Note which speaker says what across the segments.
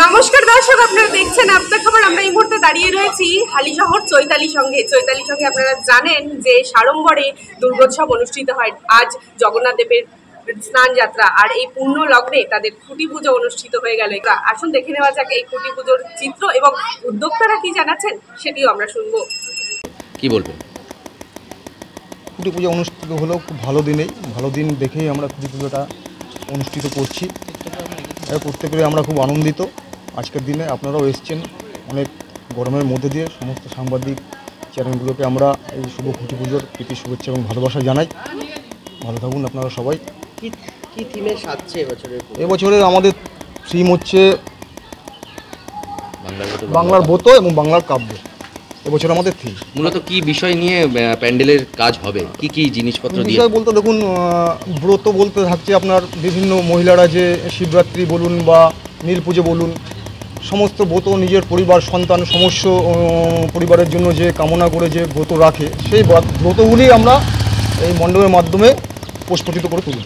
Speaker 1: নমস্কার দর্শক, আপনারা দেখছেন আপনার খবর। আমরা এই মুহূর্তে দাঁড়িয়ে রয়েছি হালিশহর চৈতালি সঙ্গে। আপনারা জানেন যে সাড়ম্বরে দুর্গোৎসব অনুষ্ঠিত হয়। আজ জগন্নাথ দেবের স্নান যাত্রা, আর এই পূর্ণ লগ্নে তাদের খুঁটি পুজো অনুষ্ঠিত হয়ে গেল। আসুন দেখে নেওয়া যাক এই খুঁটি পুজোর চিত্র এবং উদ্যোক্তারা কি জানাচ্ছেন সেটিও আমরা শুনবো।
Speaker 2: কি বলবেন?
Speaker 3: খুঁটি পুজো অনুষ্ঠিত হলো খুব ভালো দিন দেখেই আমরা খুঁটি পুজোটা অনুষ্ঠিত করছি। করতে পেরে আমরা খুব আনন্দিত। আজকের দিনে আপনারাও এসছেন, অনেক গরমের মধ্যে দিয়ে সমস্ত সাংবাদিক চ্যানেলগুলোকে আমরা এই শুভ খুঁটি পুজোর প্রীতি শুভেচ্ছা এবং ভালোবাসা জানাই। ভালো থাকুন আপনারা সবাই।
Speaker 2: কি থিমে সাজছে
Speaker 3: এবছরে আমাদের থিম হচ্ছে বাংলার ব্রত এবং বাংলার কাব্য। এবছর আমাদের থিম।
Speaker 2: মূলত কি বিষয় নিয়ে প্যান্ডেলের কাজ হবে, কি কি জিনিসপত্র দিয়ে?
Speaker 3: বিষয় বলতে দেখুন, ব্রত বলতে থাকছে আপনার বিভিন্ন মহিলারা যে শিবরাত্রি বলুন বা নীল পুজো বলুন, সমস্ত ব্রত নিজের পরিবার সন্তান সমস্ত পরিবারের জন্য যে কামনা করে যে ব্রত রাখে, সেই ব্রতগুলি আমরা এই মণ্ডপের মাধ্যমে প্রস্ফুটিত করে তুলব।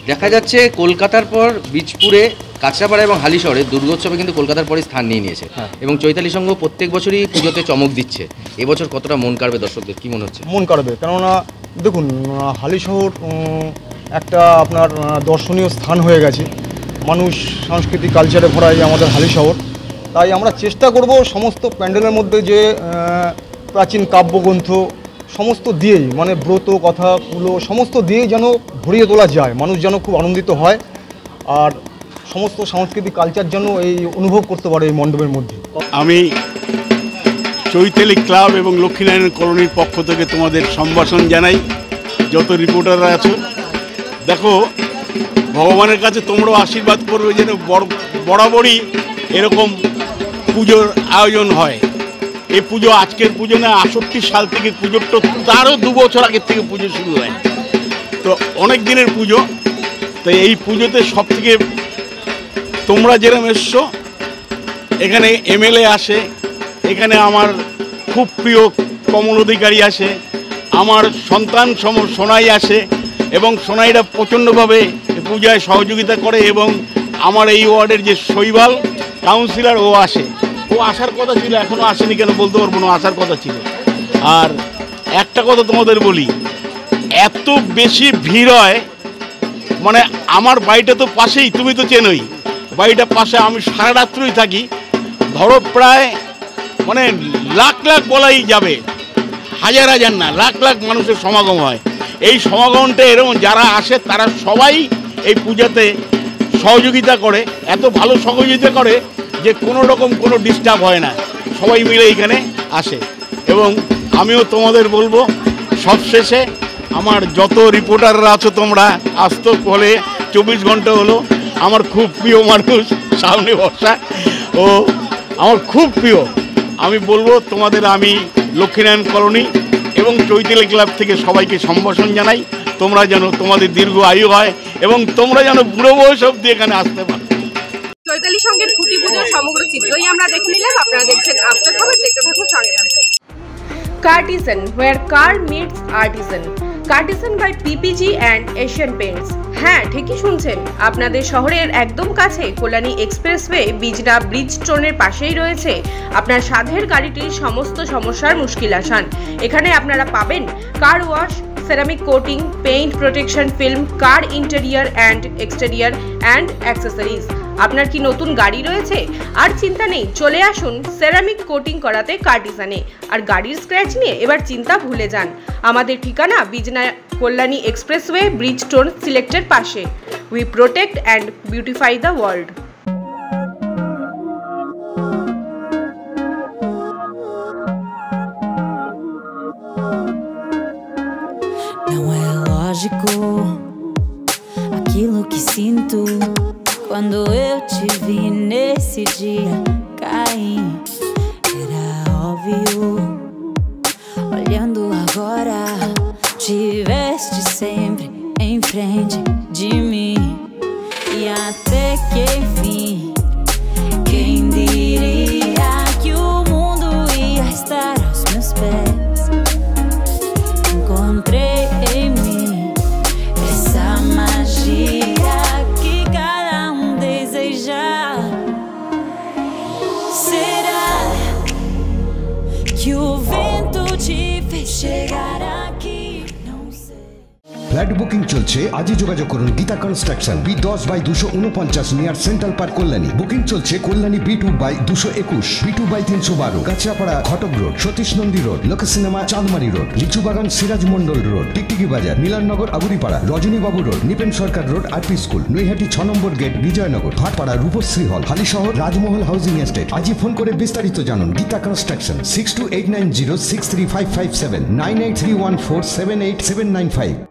Speaker 2: দেখা যাচ্ছে কলকাতার পর বীজপুরে, কাঁচরাপাড়া এবং হালিশহরে দুর্গোৎসবে কিন্তু কলকাতার পরই স্থান নিয়ে নিয়েছে। এবং চৈতালি সংঘ প্রত্যেক বছরই পুজোতে চমক দিচ্ছে। এবছর কতটা মন কাড়বে দর্শকদের, কি মনে হচ্ছে? মন
Speaker 3: কাড়বে, কেননা দেখুন হালিশহর একটা আপনার দর্শনীয় স্থান হয়ে গেছে। মানুষ সাংস্কৃতিক কালচারে ভরা আমাদের হালিশহর। তাই আমরা চেষ্টা করব সমস্ত প্যান্ডেলের মধ্যে যে প্রাচীন কাব্যগ্রন্থ সমস্ত দিয়েই, মানে ব্রত কথাগুলো সমস্ত দিয়েই যেন ভরিয়ে তোলা যায়, মানুষ যেন খুব আনন্দিত হয় আর সমস্ত সাংস্কৃতিক কালচার যেন এই অনুভব করতে পারে এই মণ্ডপের মধ্যে।
Speaker 4: আমি চৈতালি ক্লাব এবং লক্ষ্মীনারায়ণ কলোনির পক্ষ থেকে তোমাদের সম্ভাষণ জানাই। যত রিপোর্টাররা আছো, দেখো ভগবানের কাছে তোমরাও আশীর্বাদ করবে যেন বরাবরই এরকম পুজোর আয়োজন হয়। এই পুজো আজকের পুজো না, 68 সাল থেকে পুজোর, তো তারও 2 বছর আগের থেকে পুজো শুরু হয়। তো অনেক দিনের পুজো। তো এই পুজোতে সব থেকে তোমরা যেরকম এসছো, এখানে এমএলএ আসে, এখানে আমার খুব প্রিয় কমল অধিকারী আসে, আমার সন্তান সোনাই আসে এবং সোনাইরা প্রচণ্ডভাবে পূজায় সহযোগিতা করে। এবং আমার এই ওয়ার্ডের যে শৈবাল কাউন্সিলর, ও আসে। ও আসার কথা ছিল, এখনও আসেনি, কেন বলতে পারবো না, আসার কথা ছিল। আর একটা কথা তোমাদের বলি, এত বেশি ভিড় হয়, মানে আমার বাড়িটা তো পাশেই, তুমি তো চেনোই, বাড়িটা পাশে, আমি সারা রাত্রই থাকি। ধরো প্রায় মানে লাখ লাখ বলাই যাবে, হাজার হাজার না, লাখ লাখ মানুষের সমাগম হয়। এই সমাগমটা এরকম যারা আসে তারা সবাই এই পূজাতে সহযোগিতা করে, এত ভালো সহযোগিতা করে যে কোনো রকম কোনো ডিস্টার্ব হয় না, সবাই মিলে এইখানে আসে। এবং আমিও তোমাদের বলবো, সবশেষে আমার যত রিপোর্টাররা আছো তোমরা আসতো, বলে 24 ঘন্টা হলো, আমার খুব প্রিয় মানুষ সামনে বসা, ও আমার খুব প্রিয়। আমি বলবো তোমাদের, আমি লক্ষ্মীনারায়ণ কলোনি এবং চৈতালি ক্লাব থেকে সবাইকে সম্ভাষণ জানাই। তোমরা যেন তোমাদের দীর্ঘ আয়ু হয় এবং তোমরা যেন বুড়ো বয়স অবধি এখানে আসতে পারো।
Speaker 1: চৈতালি সংঘের খুঁটি পুজোর সমগ্র চিত্রই আমরা দেখে নিলাম। আপনারা দেখছেন আপনার খবর, দেখতে থাকুন, সঙ্গে থাকুন। Cartesian, where car meets artisan. Cartesian by PPG and Asian Paints. হ্যাঁ, ঠিকই শুনছেন, আপনাদের শহরের একদম কাছে কল্যাণী এক্সপ্রেসওয়ে বিজনা ব্রিজস্টোনের পাশেই রয়েছে আপনার সাধের গাড়িটির সমস্ত সমস্যার মুশকিল আসান। এখানে আপনারা পাবেন car wash, ceramic coating, paint protection film, car interior and exterior and accessories. আপনার কি নতুন গাড়ি রয়েছে? আর চিন্তা নেই, চলে আসুন সেরামিক কোটিং করাতে কার্টিসানে। আর গাড়ির স্ক্র্যাচ নিয়ে এবার চিন্তা ভুলে যান। আমাদের ঠিকানা বিজনা কল্যাণী এক্সপ্রেসওয়ে ব্রিজস্টোন সিলেক্টের পাশে। We protect and beautify the world.
Speaker 5: Não é lógico aquilo que sinto quando eu te vi nesse dia cair. Era óbvio, olhando agora, tiveste sempre em frente de mim. E até que enfim, quem diria que o mundo ia estar aos meus pés? Encontrei em mim essa magia que cada deseja.
Speaker 6: Flat booking চলছে, আজই যোগাযোগ করুন Gita construction, B10/249 near central park, Kalyani. Booking চলছে Kalyani B2/221, B2/312, Kanchrapara ঘটক road, Satish Nandi road, লোক cinema চাঁদমারি road, Lichubagan Siraj Mondal road, টিকটিকি বাজার, মিলননগর আগুরিপাড়া, রজনীবাবু road, Nipen সরকার road, RP school, Naihati 6 নম্বর gate, Bijoynagar, Bhatpara, Rupashree হল, হালিশহর, রাজমহল housing estate. আজই ফোন করে বিস্তারিত জানুন। গীতা কনস্ট্রাকশন 6289063557, 9831478795।